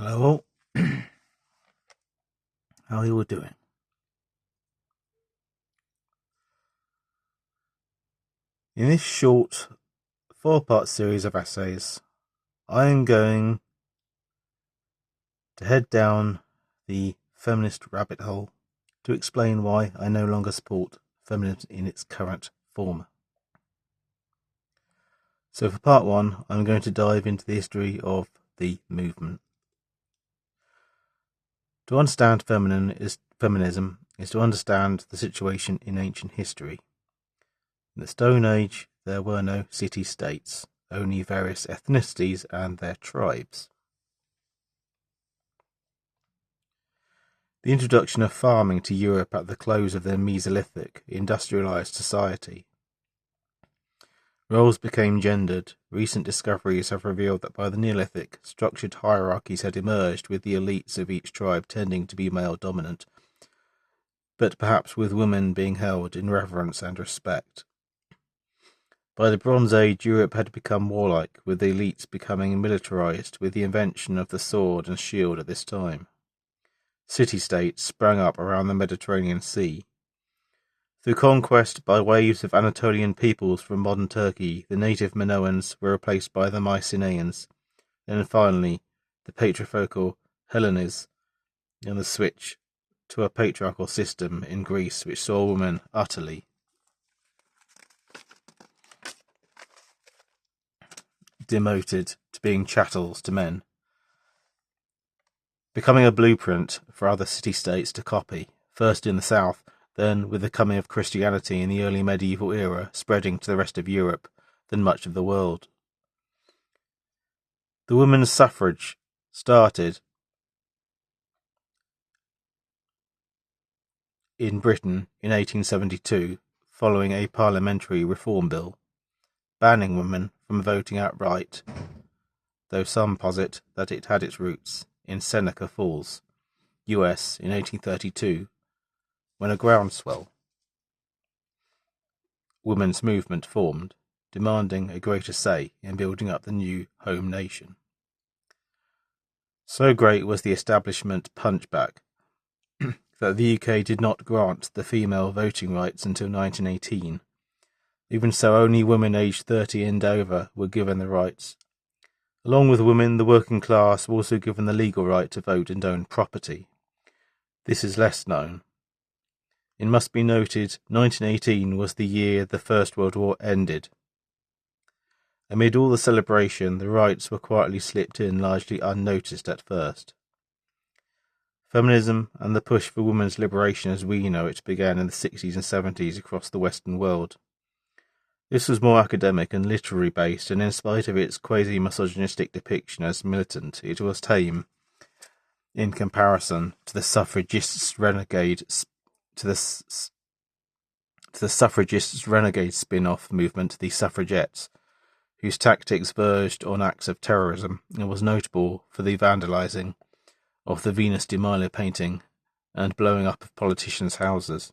Hello, how are you all doing? In this short 4-part series of essays, I am going to head down the feminist rabbit hole to explain why I no longer support feminism in its current form. So for part 1, I'm going to dive into the history of the movement. To understand feminism is to understand the situation in ancient history. In the Stone Age, there were no city-states, only various ethnicities and their tribes. The introduction of farming to Europe at the close of the Mesolithic, industrialized society. Roles became gendered. Recent discoveries have revealed that by the Neolithic, structured hierarchies had emerged, with the elites of each tribe tending to be male-dominant, but perhaps with women being held in reverence and respect. By the Bronze Age, Europe had become warlike, with the elites becoming militarized with the invention of the sword and shield at this time. City-states sprang up around the Mediterranean Sea. Through conquest by waves of Anatolian peoples from modern Turkey, the native Minoans were replaced by the Mycenaeans, and finally the patriarchal Hellenes, and the switch to a patriarchal system in Greece which saw women utterly demoted to being chattels to men, becoming a blueprint for other city-states to copy, first in the south, then with the coming of Christianity in the early medieval era spreading to the rest of Europe, then much of the world. The women's suffrage started in Britain in 1872 following a parliamentary reform bill, banning women from voting outright, though some posit that it had its roots in Seneca Falls, US in 1832, when a groundswell women's movement formed, demanding a greater say in building up the new home nation. So great was the establishment punchback that the UK did not grant the female voting rights until 1918. Even so, only women aged 30 and over were given the rights. Along with women, the working class were also given the legal right to vote and own property. This is less known. It must be noted, 1918 was the year the First World War ended. Amid all the celebration, the rights were quietly slipped in, largely unnoticed at first. Feminism and the push for women's liberation as we know it began in the 60s and 70s across the Western world. This was more academic and literary based, and in spite of its quasi-misogynistic depiction as militant, it was tame in comparison to the suffragists' renegade spin-off movement, the suffragettes, whose tactics verged on acts of terrorism, and was notable for the vandalizing of the Venus de Milo painting and blowing up of politicians' houses.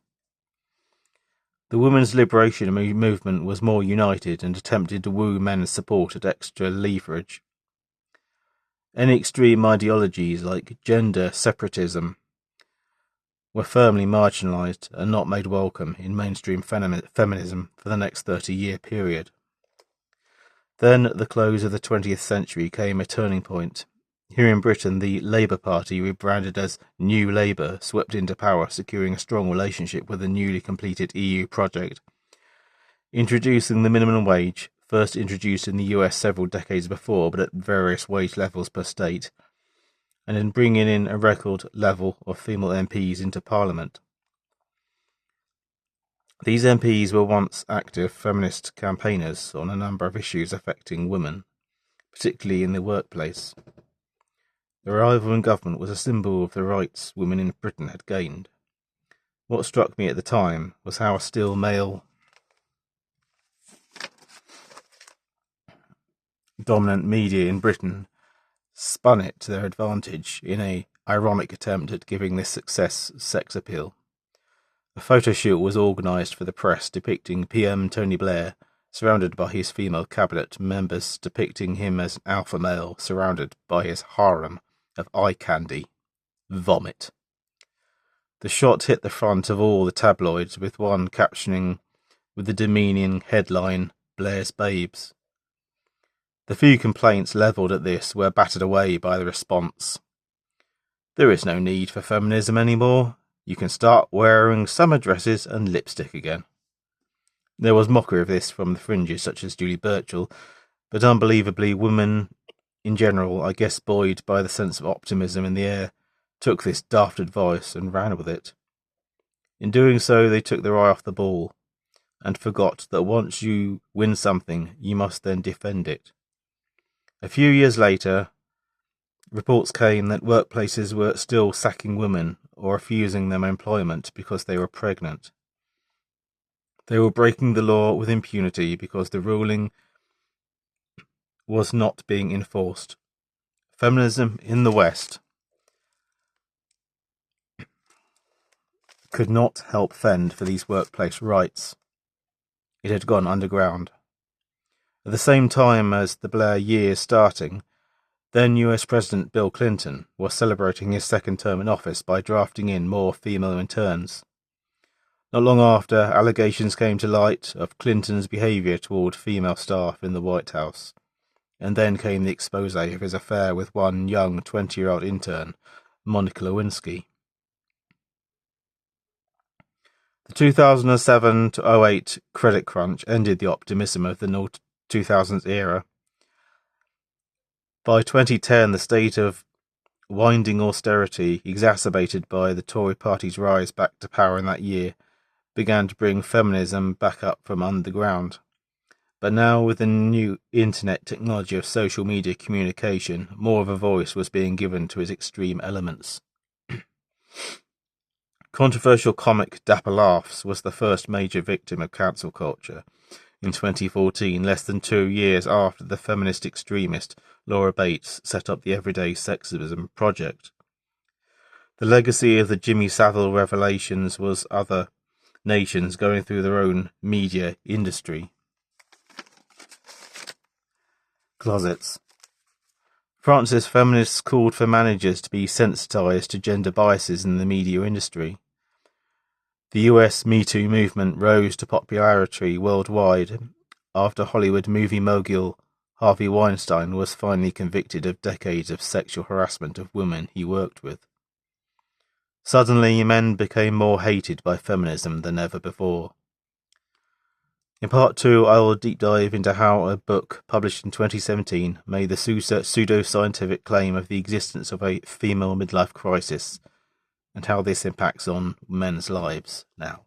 The women's liberation movement was more united and attempted to woo men's support at extra leverage. Any extreme ideologies like gender separatism were firmly marginalised and not made welcome in mainstream feminism for the next 30-year period. Then, at the close of the 20th century, came a turning point. Here in Britain, the Labour Party, rebranded as New Labour, swept into power, securing a strong relationship with the newly completed EU project. Introducing the minimum wage, first introduced in the US several decades before, but at various wage levels per state, and in bringing in a record level of female MPs into Parliament. These MPs were once active feminist campaigners on a number of issues affecting women, particularly in the workplace. Their arrival in government was a symbol of the rights women in Britain had gained. What struck me at the time was how a still male-dominant media in Britain spun it to their advantage in an ironic attempt at giving this success sex appeal. A photo shoot was organised for the press depicting PM Tony Blair surrounded by his female cabinet members, depicting him as an alpha male surrounded by his harem of eye candy, vomit. The shot hit the front of all the tabloids, with one captioning with the demeaning headline, "Blair's Babes." The few complaints levelled at this were battered away by the response. There is no need for feminism anymore. You can start wearing summer dresses and lipstick again. There was mockery of this from the fringes such as Julie Burchill, but unbelievably women in general, I guess buoyed by the sense of optimism in the air, took this daft advice and ran with it. In doing so, they took their eye off the ball and forgot that once you win something, you must then defend it. A few years later, reports came that workplaces were still sacking women or refusing them employment because they were pregnant. They were breaking the law with impunity because the ruling was not being enforced. Feminism in the West could not help fend for these workplace rights. It had gone underground. At the same time as the Blair years starting, then US President Bill Clinton was celebrating his second term in office by drafting in more female interns. Not long after, allegations came to light of Clinton's behaviour toward female staff in the White House, and then came the expose of his affair with one young 20-year-old intern, Monica Lewinsky. The 2007-08 credit crunch ended the optimism of the 2000s era. By 2010, the state of winding austerity, exacerbated by the Tory party's rise back to power in that year, began to bring feminism back up from underground. But now, with the new internet technology of social media communication, more of a voice was being given to its extreme elements. Controversial comic Dapper Laughs was the first major victim of cancel culture in 2014, less than 2 years after the feminist extremist Laura Bates set up the Everyday Sexism Project. The legacy of the Jimmy Savile revelations was other nations going through their own media industry closets. France's feminists called for managers to be sensitized to gender biases in the media industry. The US Me Too movement rose to popularity worldwide after Hollywood movie mogul Harvey Weinstein was finally convicted of decades of sexual harassment of women he worked with. Suddenly, men became more hated by feminism than ever before. In part 2, I will deep dive into how a book published in 2017 made the pseudo-scientific claim of the existence of a female midlife crisis, and how this impacts on men's lives now.